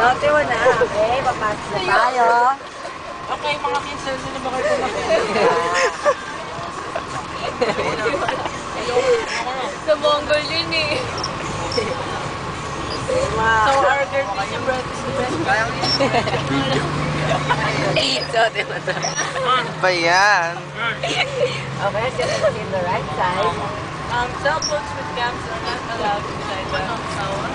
Sote mo na. Okay, papasok na tayo. Okay, mga 15 na ba kayo Sa Mongol yun eh. So, our girl yung bread is the best. Sote mo na. Ba yan? Okay, sit in the right side. Cell phones with cams are not allowed inside the tower.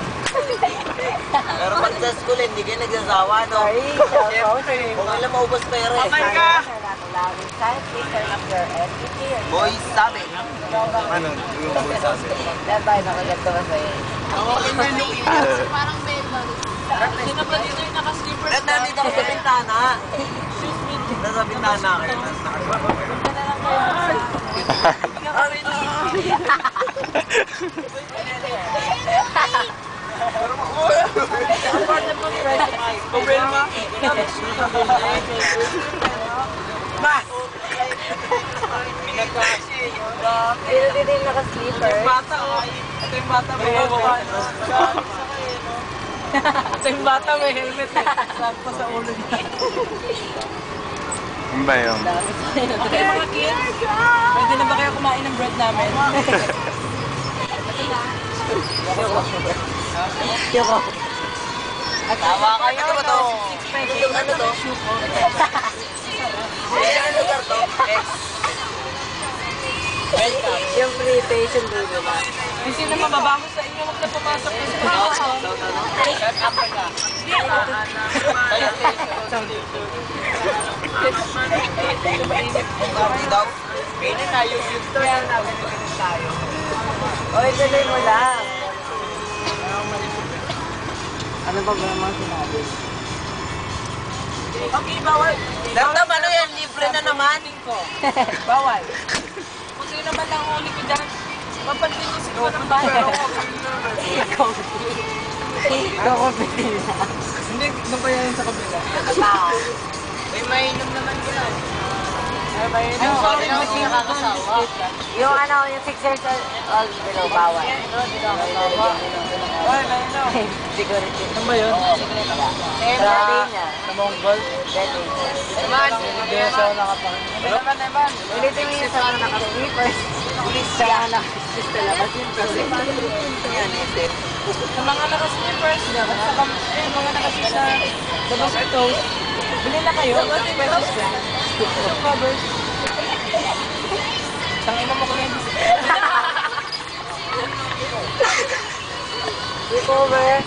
Pero pag sa school, hindi kayo nagsasawa, no? Sorry, cell phone. Kung ilan maubos pera eh. You're not allowed inside. Please turn off your LCD. Boys, sabi. Ano? Yung boys sabi. Dabay, nakaganto ba sa'yo? Parang bell. Sino ba dito yung naka-sleeper? At nandito ako sa bintana. Nasa bintana kayo. Punta na lang kayo. Dito yung naka-sleeper. Bata o. Ito yung bata may helmet. Ito yung bata may helmet. Sakto sa ulo niya. Ano ba yun? Okay mga kids, pwede na ba kayo kumain ng bread namin? Yoko. Tawa kayo, ano ba to? Yung ano to? Ano lugar to? Yung free patient dulo ba? Yung sino mababaho sa inyo, huwag na pumasok na sa trabaho. Bakit daw? Kainin na yung to yan. Oy, tuloy mo lang. Ano ba naman sinabi? Okay, bawal. Dapat ano yan, libre na naman. Bawal. Kung sino man lang huli ko dyan, mapanlinis ko ng bayo. Ikaw. Ikaw ko pinila. Hindi, doon pa yan sa kabila. Tao. May mainom naman ko lang. I'm sorry, ba't hindi nakakasawa? Yung ano, yung 6 years old below, bawal. Ay, ano? Security. Ano ba yun? Sa Sa Mongol? Delhi. Eman! Hindi na siya nakapangin. Eman! Ulitin mo yung sa mga naka-sleepers. Sa mga naka-sleepers sa labas yun. Kasi yan, isip. Sa mga naka-slippers, at saka mga naka-shoes na labas ito, bili na kayo, 10 pesos lang. Yung covers. Tangin mo ko na yung Recover.